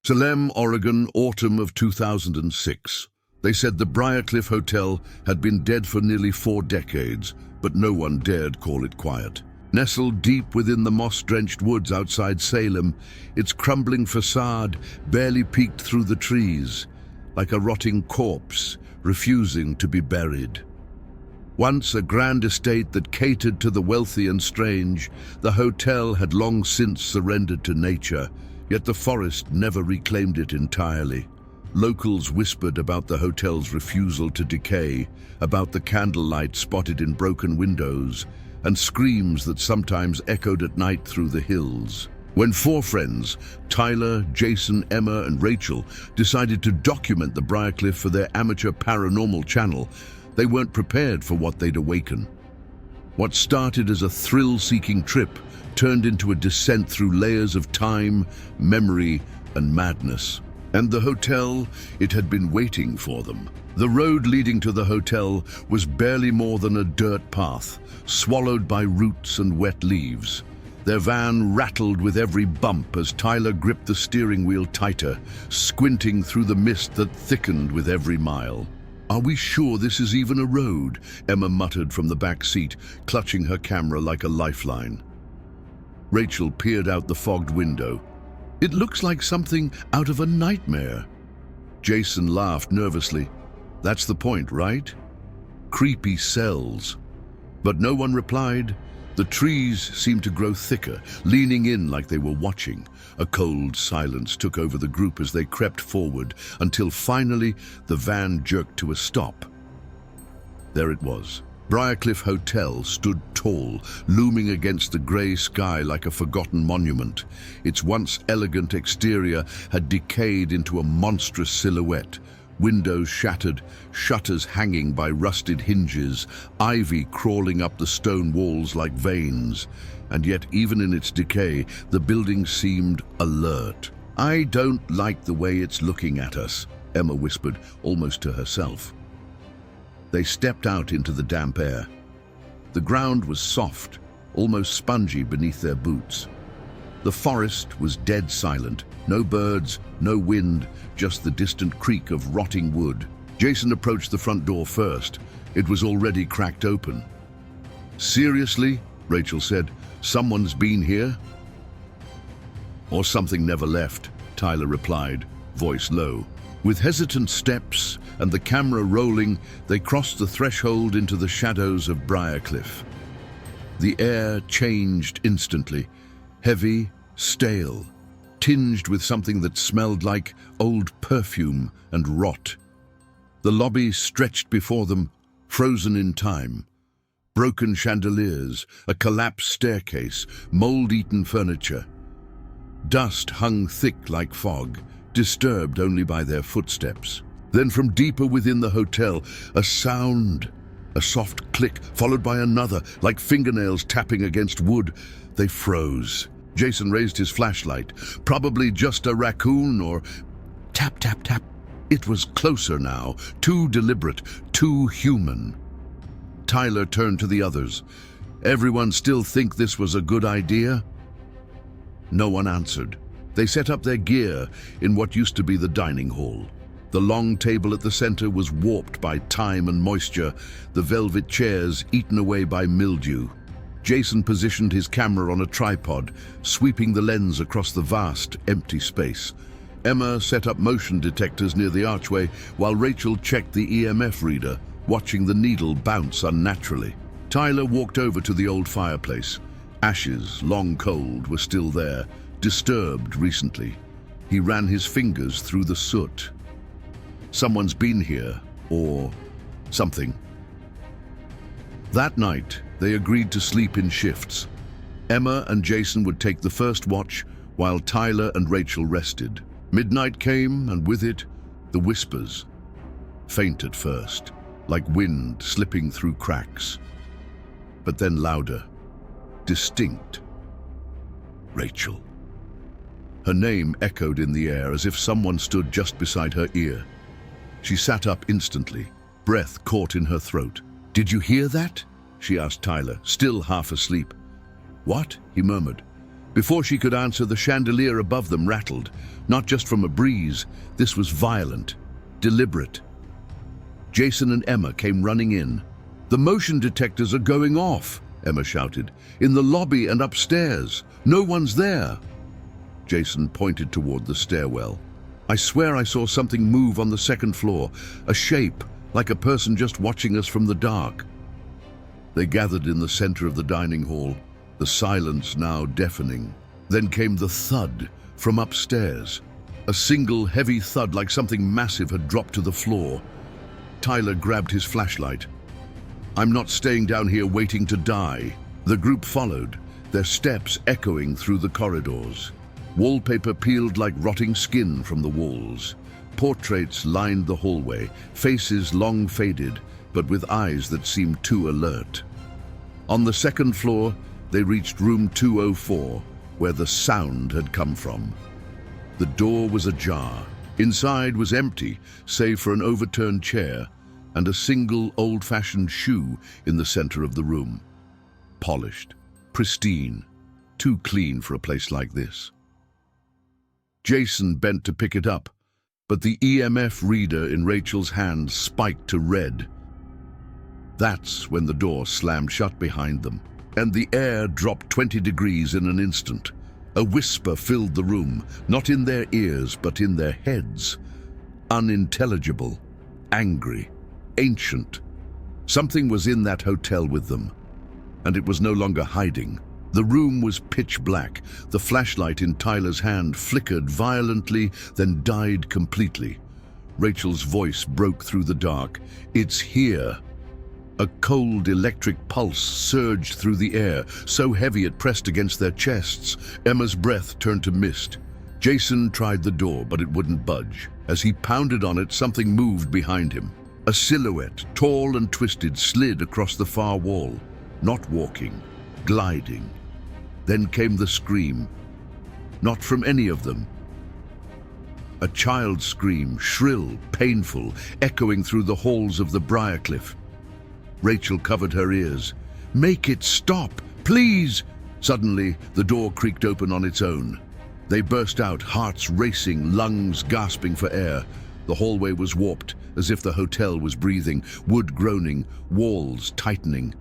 Salem, Oregon, autumn of 2006. They said the Briarcliff Hotel had been dead for nearly 4 decades, but no one dared call it quiet. Nestled deep within the moss-drenched woods outside Salem, its crumbling facade barely peeked through the trees, like a rotting corpse refusing to be buried. Once a grand estate that catered to the wealthy and strange, the hotel had long since surrendered to nature, yet the forest never reclaimed it entirely. Locals whispered about the hotel's refusal to decay, about the candlelight spotted in broken windows, and screams that sometimes echoed at night through the hills. When 4 friends, Tyler, Jason, Emma, and Rachel, decided to document the Briarcliff for their amateur paranormal channel, they weren't prepared for what they'd awaken. What started as a thrill-seeking trip turned into a descent through layers of time, memory, and madness. And the hotel, it had been waiting for them. The road leading to the hotel was barely more than a dirt path, swallowed by roots and wet leaves. Their van rattled with every bump as Tyler gripped the steering wheel tighter, squinting through the mist that thickened with every mile. "Are we sure this is even a road?" Emma muttered from the back seat, clutching her camera like a lifeline. Rachel peered out the fogged window. "It looks like something out of a nightmare." Jason laughed nervously. "That's the point, right? Creepy cells." But no one replied. The trees seemed to grow thicker, leaning in like they were watching. A cold silence took over the group as they crept forward, until finally the van jerked to a stop. There it was. Briarcliff Hotel stood tall, looming against the grey sky like a forgotten monument. Its once elegant exterior had decayed into a monstrous silhouette. Windows shattered, shutters hanging by rusted hinges, ivy crawling up the stone walls like veins. And yet, even in its decay, the building seemed alert. "I don't like the way it's looking at us," Emma whispered, almost to herself. They stepped out into the damp air. The ground was soft, almost spongy beneath their boots. The forest was dead silent. No birds, no wind, just the distant creak of rotting wood. Jason approached the front door first. It was already cracked open. "Seriously?" Rachel said. "Someone's been here?" "Or something never left," Tyler replied, voice low. With hesitant steps and the camera rolling, they crossed the threshold into the shadows of Briarcliff. The air changed instantly, heavy, stale, tinged with something that smelled like old perfume and rot. The lobby stretched before them, frozen in time. Broken chandeliers, a collapsed staircase, mold-eaten furniture. Dust hung thick like fog, disturbed only by their footsteps. Then from deeper within the hotel, a sound, a soft click, followed by another, like fingernails tapping against wood. They froze. Jason raised his flashlight. Probably just a raccoon or... Tap, tap, tap. It was closer now, too deliberate, too human. Tyler turned to the others. "Everyone still think this was a good idea?" No one answered. They set up their gear in what used to be the dining hall. The long table at the center was warped by time and moisture, the velvet chairs eaten away by mildew. Jason positioned his camera on a tripod, sweeping the lens across the vast, empty space. Emma set up motion detectors near the archway, while Rachel checked the EMF reader, watching the needle bounce unnaturally. Tyler walked over to the old fireplace. Ashes, long cold, were still there, disturbed recently. He ran his fingers through the soot. Someone's been here, or something. That night, they agreed to sleep in shifts. Emma and Jason would take the first watch, while Tyler and Rachel rested. Midnight came, and with it, the whispers. Faint at first, like wind slipping through cracks. But then louder, distinct. Rachel. Her name echoed in the air as if someone stood just beside her ear. She sat up instantly, breath caught in her throat. "Did you hear that?" she asked Tyler, still half asleep. "What?" he murmured. Before she could answer, the chandelier above them rattled, not just from a breeze. This was violent, deliberate. Jason and Emma came running in. "The motion detectors are going off," Emma shouted. "In the lobby and upstairs. No one's there." Jason pointed toward the stairwell. "I swear I saw something move on the second floor, a shape, like a person just watching us from the dark." They gathered in the center of the dining hall, the silence now deafening. Then came the thud from upstairs. A single heavy thud, like something massive had dropped to the floor. Tyler grabbed his flashlight. "I'm not staying down here waiting to die." The group followed, their steps echoing through the corridors. Wallpaper peeled like rotting skin from the walls. Portraits lined the hallway, faces long faded, but with eyes that seemed too alert. On the second floor, they reached room 204, where the sound had come from. The door was ajar. Inside was empty, save for an overturned chair and a single old-fashioned shoe in the center of the room. Polished, pristine, too clean for a place like this. Jason bent to pick it up, but the EMF reader in Rachel's hand spiked to red. That's when the door slammed shut behind them, and the air dropped 20 degrees in an instant. A whisper filled the room, not in their ears, but in their heads. Unintelligible, angry, ancient. Something was in that hotel with them, and it was no longer hiding. The room was pitch black. The flashlight in Tyler's hand flickered violently, then died completely. Rachel's voice broke through the dark. "It's here." A cold electric pulse surged through the air, so heavy it pressed against their chests. Emma's breath turned to mist. Jason tried the door, but it wouldn't budge. As he pounded on it, something moved behind him. A silhouette, tall and twisted, slid across the far wall. Not walking, gliding. Then came the scream. Not from any of them. A child's scream, shrill, painful, echoing through the halls of the Briarcliff. Rachel covered her ears. "Make it stop, please!" Suddenly, the door creaked open on its own. They burst out, hearts racing, lungs gasping for air. The hallway was warped, as if the hotel was breathing, wood groaning, walls tightening.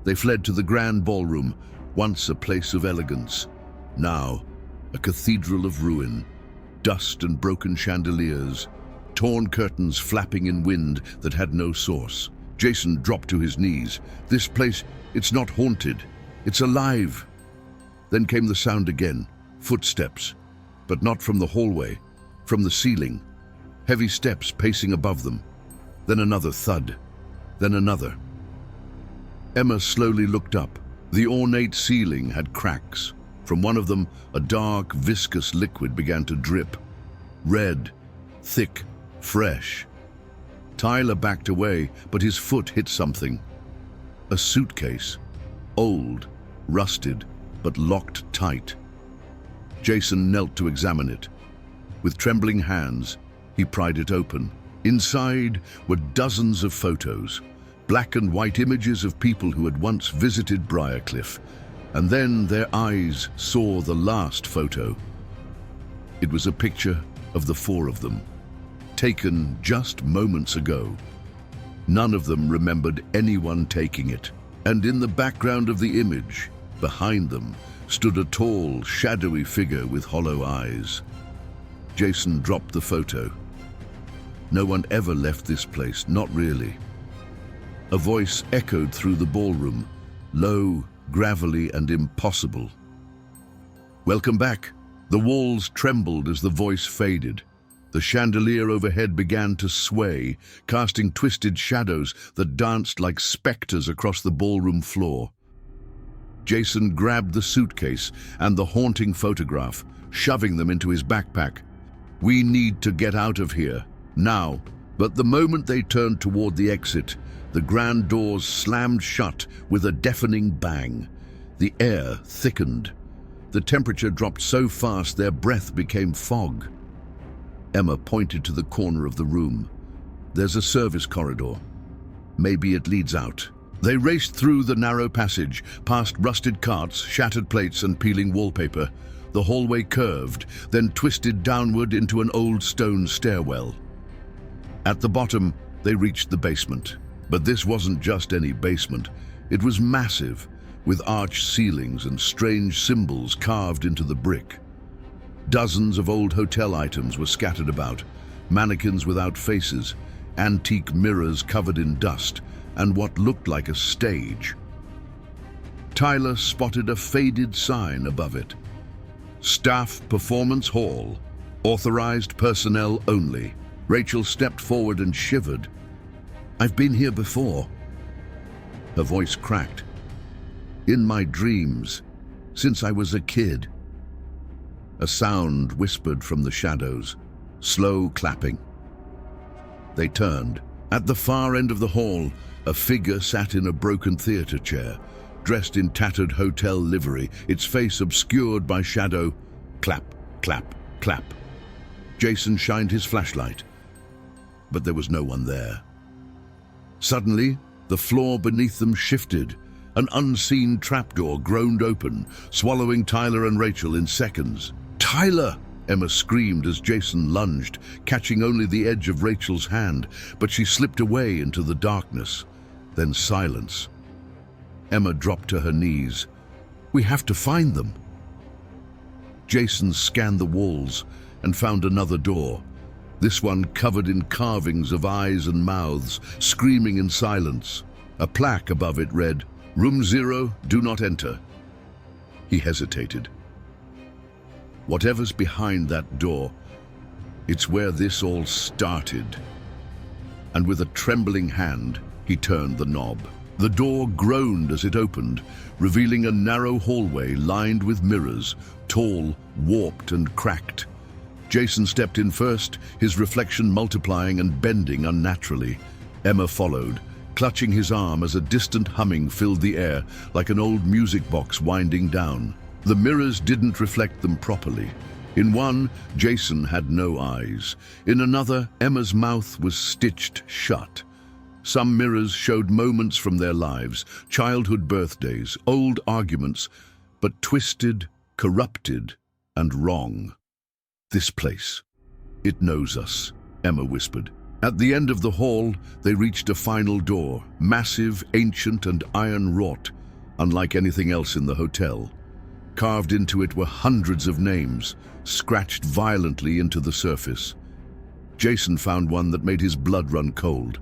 They fled to the grand ballroom, once a place of elegance. Now, a cathedral of ruin. Dust and broken chandeliers, torn curtains flapping in wind that had no source. Jason dropped to his knees. "This place, it's not haunted. It's alive." Then came the sound again. Footsteps. But not from the hallway. From the ceiling. Heavy steps pacing above them. Then another thud. Then another. Emma slowly looked up. The ornate ceiling had cracks. From one of them, a dark, viscous liquid began to drip. Red, thick, fresh. Tyler backed away, but his foot hit something. A suitcase. Old, rusted, but locked tight. Jason knelt to examine it. With trembling hands, he pried it open. Inside were dozens of photos, black and white images of people who had once visited Briarcliff. And then their eyes saw the last photo. It was a picture of the four of them, taken just moments ago. None of them remembered anyone taking it. And in the background of the image, behind them, stood a tall, shadowy figure with hollow eyes. Jason dropped the photo. No one ever left this place, not really. A voice echoed through the ballroom, low, gravelly, and impossible. "Welcome back." The walls trembled as the voice faded. The chandelier overhead began to sway, casting twisted shadows that danced like specters across the ballroom floor. Jason grabbed the suitcase and the haunting photograph, shoving them into his backpack. "We need to get out of here, now." But the moment they turned toward the exit, the grand doors slammed shut with a deafening bang. The air thickened. The temperature dropped so fast their breath became fog. Emma pointed to the corner of the room. "There's a service corridor. Maybe it leads out." They raced through the narrow passage, past rusted carts, shattered plates, and peeling wallpaper. The hallway curved, then twisted downward into an old stone stairwell. At the bottom, they reached the basement. But this wasn't just any basement. It was massive, with arched ceilings and strange symbols carved into the brick. Dozens of old hotel items were scattered about, mannequins without faces, antique mirrors covered in dust, and what looked like a stage. Tyler spotted a faded sign above it. Staff Performance Hall. Authorized personnel only. Rachel stepped forward and shivered. "I've been here before." Her voice cracked. "In my dreams, since I was a kid." A sound whispered from the shadows, slow clapping. They turned. At the far end of the hall, a figure sat in a broken theater chair, dressed in tattered hotel livery, its face obscured by shadow. Clap, clap, clap. Jason shined his flashlight, but there was no one there. Suddenly, the floor beneath them shifted. An unseen trapdoor groaned open, swallowing Tyler and Rachel in seconds. "Tyler!" Emma screamed as Jason lunged, catching only the edge of Rachel's hand, but she slipped away into the darkness. Then silence. Emma dropped to her knees. "We have to find them." Jason scanned the walls and found another door, this one covered in carvings of eyes and mouths, screaming in silence. A plaque above it read, "Room 0, do not enter." He hesitated. Whatever's behind that door, it's where this all started. And with a trembling hand, he turned the knob. The door groaned as it opened, revealing a narrow hallway lined with mirrors, tall, warped, and cracked. Jason stepped in first, his reflection multiplying and bending unnaturally. Emma followed, clutching his arm as a distant humming filled the air like an old music box winding down. The mirrors didn't reflect them properly. In one, Jason had no eyes. In another, Emma's mouth was stitched shut. Some mirrors showed moments from their lives, childhood birthdays, old arguments, but twisted, corrupted, and wrong. "This place. It knows us," Emma whispered. At the end of the hall, they reached a final door, massive, ancient, and iron-wrought, unlike anything else in the hotel. Carved into it were hundreds of names, scratched violently into the surface. Jason found one that made his blood run cold.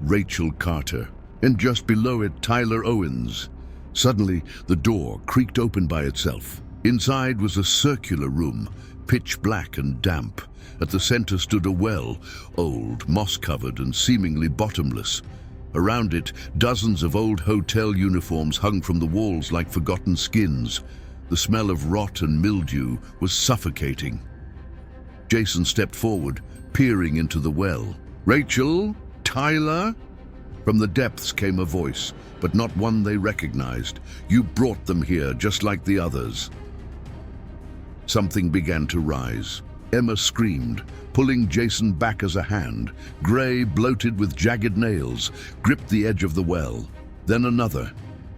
Rachel Carter, and just below it, Tyler Owens. Suddenly, the door creaked open by itself. Inside was a circular room, pitch black and damp. At the center stood a well, old, moss-covered, and seemingly bottomless. Around it, dozens of old hotel uniforms hung from the walls like forgotten skins. The smell of rot and mildew was suffocating. Jason stepped forward, peering into the well. "Rachel? Tyler?" From the depths came a voice, but not one they recognized. "You brought them here, just like the others." Something began to rise. Emma screamed, pulling Jason back as a hand, gray, bloated with jagged nails, gripped the edge of the well. Then another,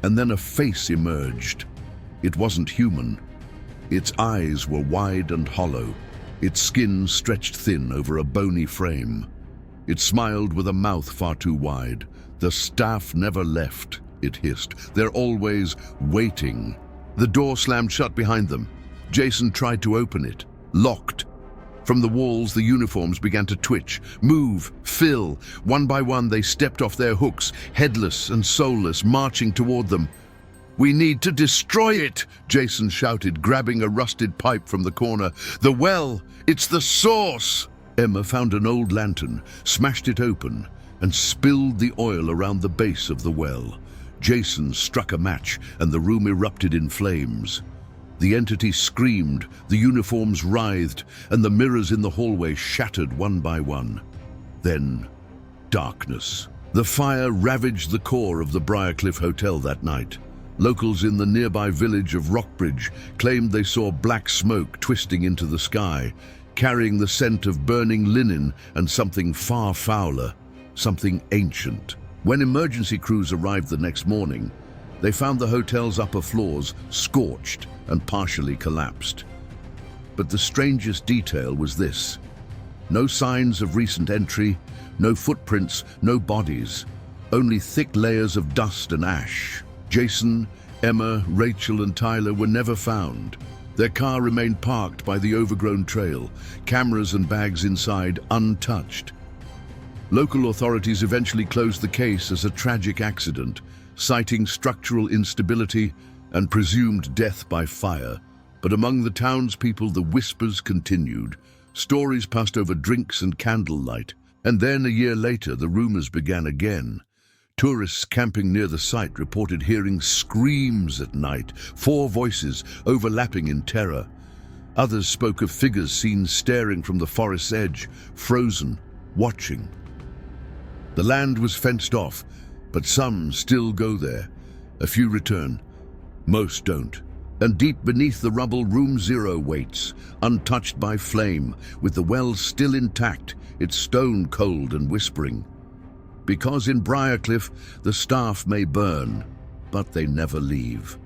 and then a face emerged. It wasn't human. Its eyes were wide and hollow, its skin stretched thin over a bony frame. It smiled with a mouth far too wide. "The staff never left," it hissed. "They're always waiting." The door slammed shut behind them. Jason tried to open it. Locked. From the walls, the uniforms began to twitch, move, fill. One by one, they stepped off their hooks, headless and soulless, marching toward them. "We need to destroy it!" Jason shouted, grabbing a rusted pipe from the corner. "The well! It's the source!" Emma found an old lantern, smashed it open, and spilled the oil around the base of the well. Jason struck a match, and the room erupted in flames. The entity screamed, the uniforms writhed, and the mirrors in the hallway shattered one by one. Then, darkness. The fire ravaged the core of the Briarcliff Hotel that night. Locals in the nearby village of Rockbridge claimed they saw black smoke twisting into the sky, carrying the scent of burning linen and something far fouler, something ancient. When emergency crews arrived the next morning, they found the hotel's upper floors scorched and partially collapsed. But the strangest detail was this: no signs of recent entry, no footprints, no bodies, only thick layers of dust and ash. Jason, Emma, Rachel and Tyler were never found. Their car remained parked by the overgrown trail, cameras and bags inside untouched. Local authorities eventually closed the case as a tragic accident, citing structural instability and presumed death by fire. But among the townspeople, the whispers continued. Stories passed over drinks and candlelight. And then, a year later, the rumors began again. Tourists camping near the site reported hearing screams at night, 4 voices overlapping in terror. Others spoke of figures seen staring from the forest's edge, frozen, watching. The land was fenced off, but some still go there. A few return. Most don't. And deep beneath the rubble, Room 0 waits, untouched by flame, with the well still intact, its stone cold and whispering. Because in Briarcliff, the staff may burn, but they never leave.